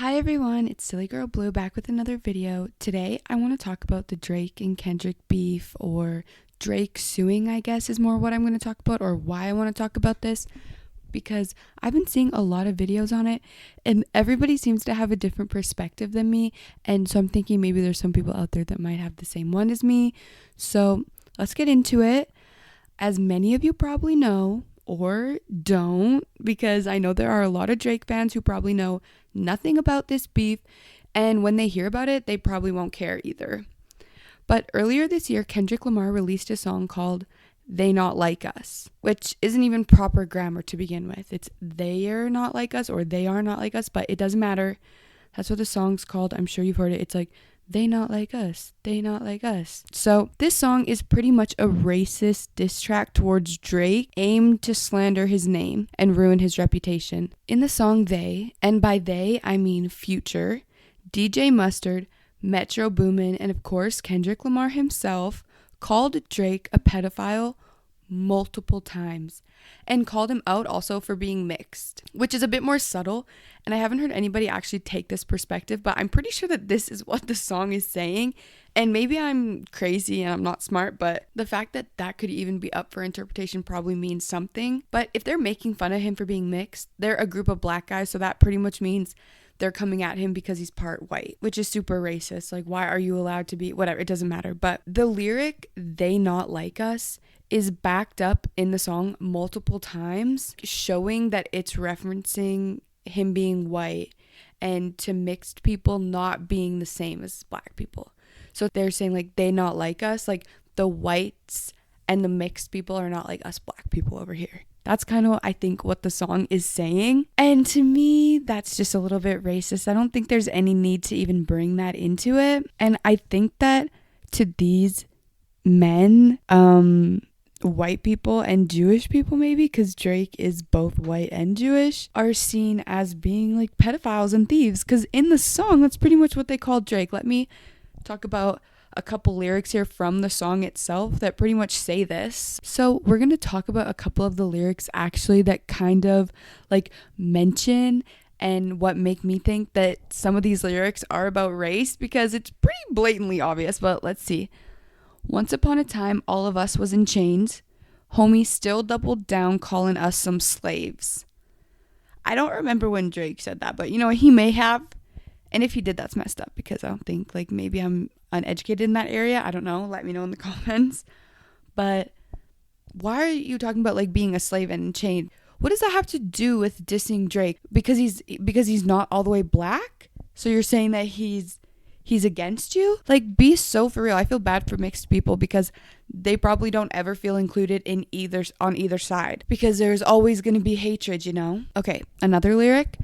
Hi everyone, it's Silly Girl Blue back with another video. Today I want to talk about the Drake and Kendrick beef, or Drake suing, I guess is more what I'm going to talk about, or why I want to talk about this, because I've been seeing a lot of videos on it and everybody seems to have a different perspective than me, and so I'm thinking maybe there's some people out there that might have the same one as me. So let's get into it. As many of you probably know, or don't, because I know there are a lot of Drake fans who probably know nothing about this beef, and when they hear about it, they probably won't care either. But earlier this year, Kendrick Lamar released a song called They Not Like Us, which isn't even proper grammar to begin with. It's they are not like us or they are not like us, but it doesn't matter. That's what the song's called. I'm sure you've heard it. It's like, they not like us, they not like us. So this song is pretty much a racist diss track towards Drake, aimed to slander his name and ruin his reputation. In the song They, and by they I mean Future, DJ Mustard, Metro Boomin, and of course Kendrick Lamar himself, called Drake a pedophile multiple times, and called him out also for being mixed, which is a bit more subtle, and I haven't heard anybody actually take this perspective, but I'm pretty sure that this is what the song is saying. And maybe I'm crazy and I'm not smart, but the fact that that could even be up for interpretation probably means something. But if they're making fun of him for being mixed, they're a group of black guys, so that pretty much means they're coming at him because he's part white, which is super racist. Like, why are you allowed to be whatever? It doesn't matter. But the lyric "they not like us" is backed up in the song multiple times, showing that it's referencing him being white and to mixed people not being the same as black people. So they're saying like they not like us, like the whites and the mixed people are not like us black people over here. That's kind of, I think, what the song is saying. And to me, that's just a little bit racist. I don't think there's any need to even bring that into it. And I think that to these men, white people and Jewish people, maybe, because Drake is both white and Jewish, are seen as being like pedophiles and thieves, because in the song that's pretty much what they call Drake. Let me talk about a couple lyrics here from the song itself that pretty much say this. So we're going to talk about a couple of the lyrics actually that kind of like mention and what make me think that some of these lyrics are about race, because it's pretty blatantly obvious. But let's see. Once upon a time, all of us was in chains. Homie still doubled down, calling us some slaves. I don't remember when Drake said that, but he may have. And if he did, that's messed up, because I don't think, like, maybe I'm uneducated in that area. I don't know. Let me know in the comments. But why are you talking about like being a slave and chained? What does that have to do with dissing Drake? Because he's not all the way black? So you're saying that he's against you? Like, be so for real. I feel bad for mixed people because they probably don't ever feel included on either side, because there's always going to be hatred, Okay, another lyric.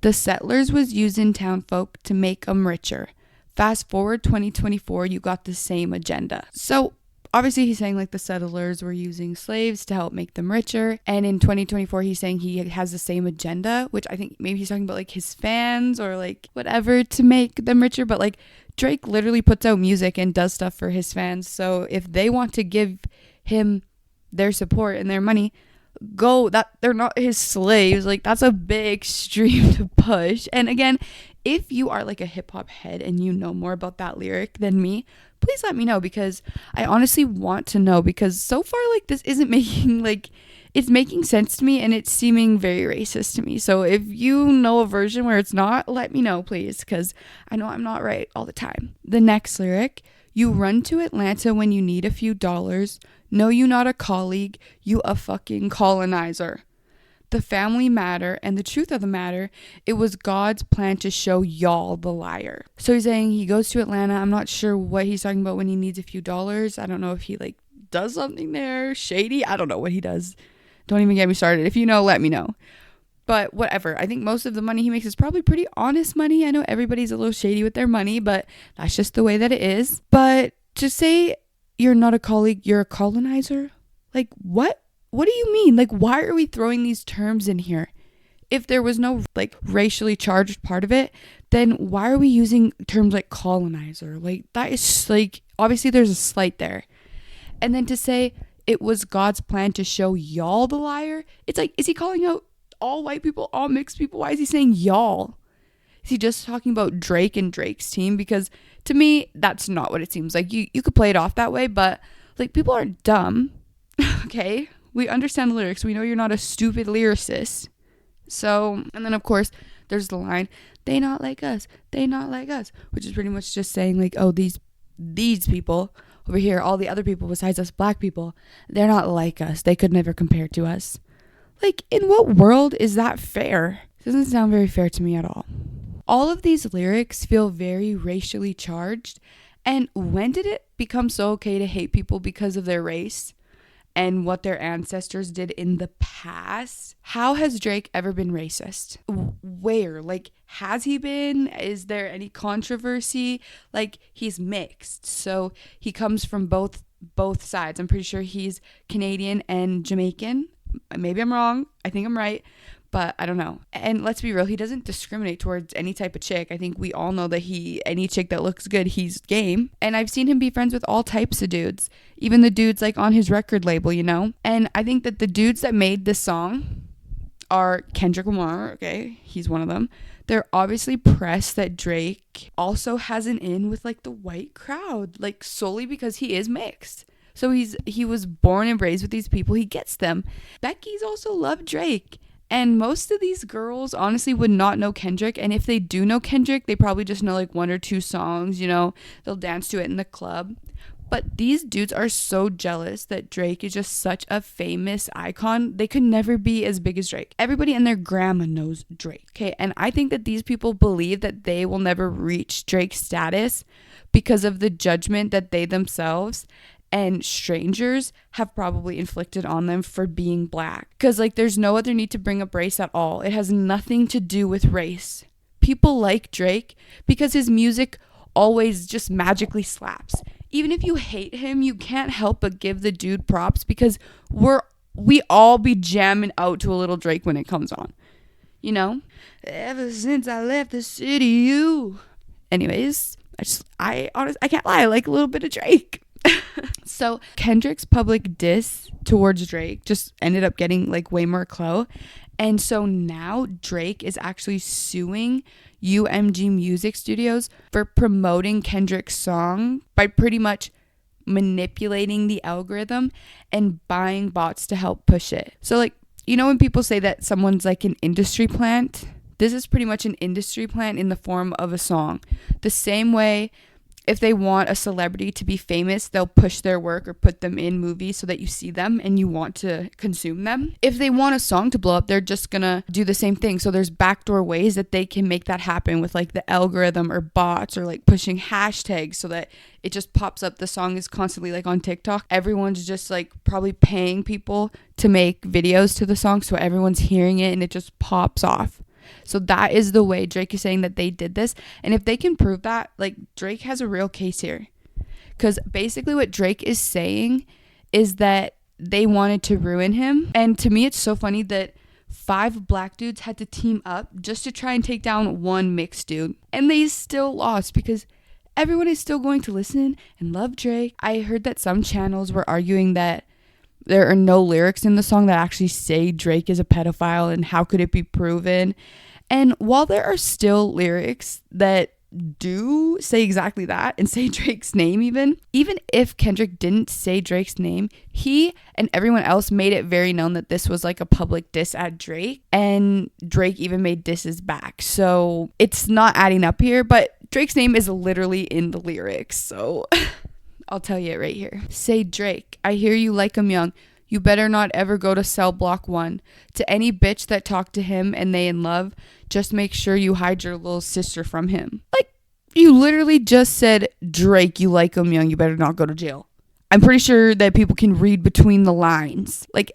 The settlers was using town folk to make them richer. Fast forward 2024, you got the same agenda. So obviously he's saying like the settlers were using slaves to help make them richer. And in 2024, he's saying he has the same agenda, which I think maybe he's talking about like his fans or like whatever to make them richer. But like Drake literally puts out music and does stuff for his fans. So if they want to give him their support and their money, that they're not his slaves. Like, that's a big stream to push. And again, if you are like a hip-hop head and you know more about that lyric than me, please let me know, because I honestly want to know, because so far like this isn't making like it's making sense to me, and it's seeming very racist to me. So if you know a version where it's not, let me know, please, because I know I'm not right all the time. The next lyric: you run to Atlanta when you need a few dollars. No, you not a colleague, you a fucking colonizer. The family matter, and the truth of the matter, it was God's plan to show y'all the liar. So he's saying he goes to Atlanta. I'm not sure what he's talking about when he needs a few dollars. I don't know if he like does something there shady. I don't know what he does. Don't even get me started. If you know, let me know. But whatever. I think most of the money he makes is probably pretty honest money. I know everybody's a little shady with their money, but that's just the way that it is. But to say you're not a colleague, you're a colonizer? Like, what? What do you mean? Like, why are we throwing these terms in here? If there was no like racially charged part of it, then why are we using terms like colonizer? Like, that is like, obviously there's a slight there. And then to say it was God's plan to show y'all the liar, it's like, is he calling out all white people, all mixed people? Why is he saying y'all? Is he just talking about Drake and Drake's team? Because to me, that's not what it seems like. You could play it off that way, but like, people aren't dumb. Okay? We understand the lyrics. We know you're not a stupid lyricist. So, and then of course, there's the line, they not like us, they not like us, which is pretty much just saying like, oh, these people over here, all the other people besides us black people, they're not like us. They could never compare to us. Like, in what world is that fair? It doesn't sound very fair to me at all. All of these lyrics feel very racially charged. And when did it become so okay to hate people because of their race and what their ancestors did in the past? How has Drake ever been racist? Where? Like, has he been? Is there any controversy? Like, he's mixed, so he comes from both sides. I'm pretty sure he's Canadian and Jamaican. Maybe I'm wrong. I think I'm right, but I don't know. And let's be real, he doesn't discriminate towards any type of chick. I think we all know that any chick that looks good, he's game. And I've seen him be friends with all types of dudes, even the dudes like on his record label, you know? And I think that the dudes that made this song are Kendrick Lamar, okay? He's one of them. They're obviously pressed that Drake also has an in with like the white crowd, like solely because he is mixed. So he was born and raised with these people. He gets them. Becky's also love Drake. And most of these girls honestly would not know Kendrick. And if they do know Kendrick, they probably just know like one or two songs, you know, they'll dance to it in the club. But these dudes are so jealous that Drake is just such a famous icon. They could never be as big as Drake. Everybody and their grandma knows Drake. Okay, and I think that these people believe that they will never reach Drake's status because of the judgment that they themselves and strangers have probably inflicted on them for being black. Because like, there's no other need to bring up race at all. It has nothing to do with race. People like Drake because his music always just magically slaps. Even if you hate him, you can't help but give the dude props because we all be jamming out to a little Drake when it comes on, you know? Ever since I left the city, you. Anyways, I honestly, I can't lie, I like a little bit of Drake. So Kendrick's public diss towards Drake just ended up getting like way more clout. And so now Drake is actually suing UMG Music Studios for promoting Kendrick's song by pretty much manipulating the algorithm and buying bots to help push it. So like, you know when people say that someone's like an industry plant? This is pretty much an industry plant in the form of a song. The same way if they want a celebrity to be famous, they'll push their work or put them in movies so that you see them and you want to consume them. If they want a song to blow up, they're just gonna do the same thing. So there's backdoor ways that they can make that happen with like the algorithm or bots or like pushing hashtags so that it just pops up. The song is constantly like on TikTok. Everyone's just like probably paying people to make videos to the song so everyone's hearing it and it just pops off. So that is the way Drake is saying that they did this. And if they can prove that, like, Drake has a real case here. Because basically what Drake is saying is that they wanted to ruin him. And to me, it's so funny that 5 black dudes had to team up just to try and take down one mixed dude. And they still lost because everyone is still going to listen and love Drake. I heard that some channels were arguing that there are no lyrics in the song that actually say Drake is a pedophile and how could it be proven. And while there are still lyrics that do say exactly that and say Drake's name, even if Kendrick didn't say Drake's name, he and everyone else made it very known that this was like a public diss at Drake, and Drake even made disses back. So it's not adding up here, but Drake's name is literally in the lyrics. So I'll tell you it right here. Say Drake, I hear you like him young. You better not ever go to cell block 1. To any bitch that talk to him and they in love, just make sure you hide your little sister from him. Like, you literally just said, Drake, you like him young. You better not go to jail. I'm pretty sure that people can read between the lines. Like,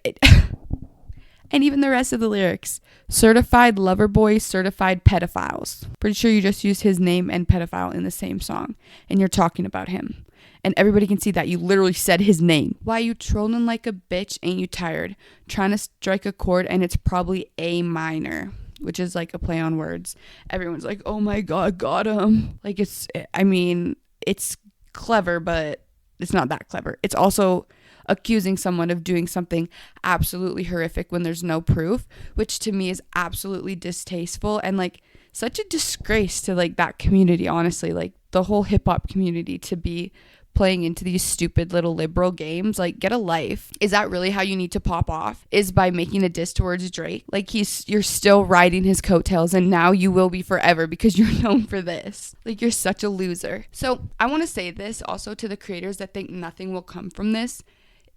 and even the rest of the lyrics. Certified lover boys, certified pedophiles. Pretty sure you just used his name and pedophile in the same song. And you're talking about him. And everybody can see that you literally said his name. Why you trolling like a bitch? Ain't you tired? Trying to strike a chord and it's probably A minor, which is like a play on words. Everyone's like, oh my God, got him. Like it's clever, but it's not that clever. It's also accusing someone of doing something absolutely horrific when there's no proof, which to me is absolutely distasteful. And like, such a disgrace to like that community, honestly, like the whole hip hop community, to be playing into these stupid little liberal games. Like, get a life. Is that really how you need to pop off? Is by making a diss towards Drake? Like, you're still riding his coattails, and now you will be forever because you're known for this. Like, you're such a loser. So I want to say this also to the creators that think nothing will come from this.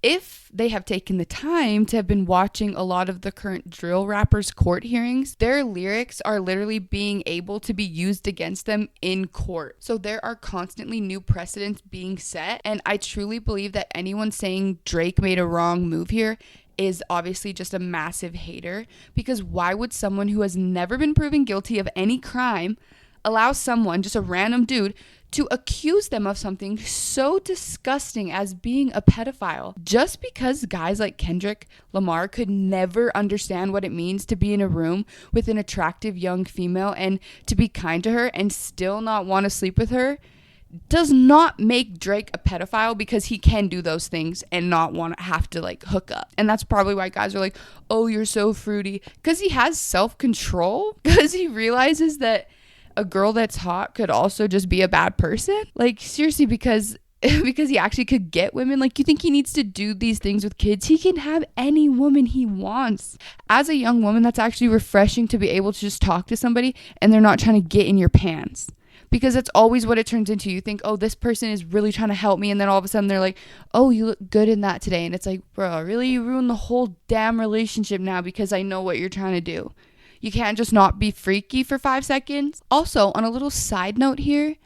If they have taken the time to have been watching a lot of the current drill rappers' court hearings, their lyrics are literally being able to be used against them in court. So there are constantly new precedents being set. And I truly believe that anyone saying Drake made a wrong move here is obviously just a massive hater. Because why would someone who has never been proven guilty of any crime allow someone, just a random dude, to accuse them of something so disgusting as being a pedophile? Just because guys like Kendrick Lamar could never understand what it means to be in a room with an attractive young female and to be kind to her and still not want to sleep with her, does not make Drake a pedophile, because he can do those things and not want to have to like hook up. And that's probably why guys are like, oh, you're so fruity, because he has self-control, because he realizes that a girl that's hot could also just be a bad person. Like, seriously, because he actually could get women. Like, you think he needs to do these things with kids? He can have any woman he wants. As a young woman, that's actually refreshing to be able to just talk to somebody and they're not trying to get in your pants, because that's always what it turns into. You think, oh, this person is really trying to help me, and then all of a sudden they're like, oh, you look good in that today. And it's like, bro, really? You ruined the whole damn relationship now because I know what you're trying to do. You can't just not be freaky for 5 seconds. Also, on a little side note here,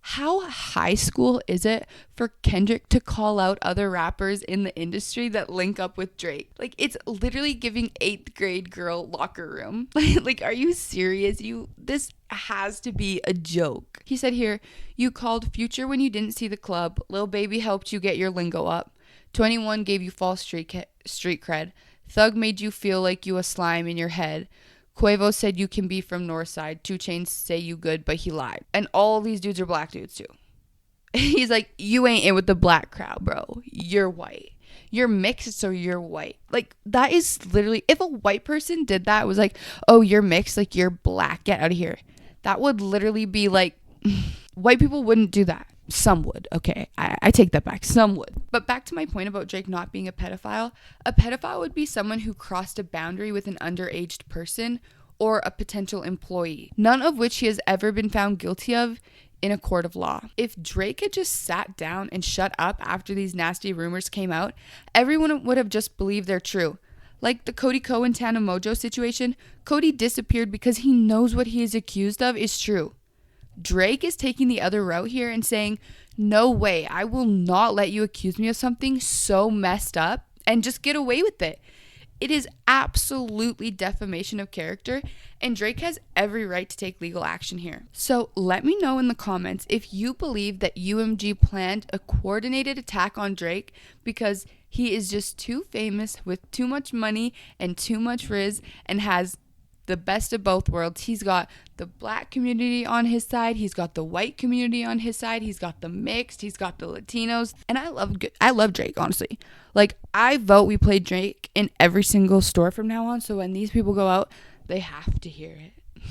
how high school is it for Kendrick to call out other rappers in the industry that link up with Drake? Like, it's literally giving 8th grade girl locker room. Like, are you serious? This has to be a joke. He said here, you called Future when you didn't see the club. Lil Baby helped you get your lingo up. 21 gave you false street cred. Thug made you feel like you a slime in your head. Quavo said you can be from Northside. 2 Chainz say you good, but he lied. And all these dudes are black dudes too. He's like, you ain't in with the black crowd, bro. You're white. You're mixed, so you're white. Like, that is literally, if a white person did that, it was like, oh, you're mixed, like you're black, get out of here. That would literally be like, white people wouldn't do that. Some would. Okay, I take that back. Some would. But back to my point about Drake not being a pedophile would be someone who crossed a boundary with an underage person or a potential employee, none of which he has ever been found guilty of in a court of law. If Drake had just sat down and shut up after these nasty rumors came out, everyone would have just believed they're true. Like the Cody Ko and Tana Mojo situation, Cody disappeared because he knows what he is accused of is true. Drake is taking the other route here and saying, no way, I will not let you accuse me of something so messed up and just get away with it. It is absolutely defamation of character, and Drake has every right to take legal action here. So let me know in the comments if you believe that UMG planned a coordinated attack on Drake because he is just too famous with too much money and too much rizz and has the best of both worlds. He's got the black community on his side, he's got the white community on his side, he's got the mixed, he's got the Latinos, and I love Drake, honestly. Like, I vote we play Drake in every single store from now on, so when these people go out, they have to hear it.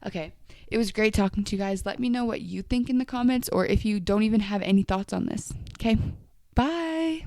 Okay, it was great talking to you guys. Let me know what you think in the comments, or if you don't even have any thoughts on this. Okay, bye.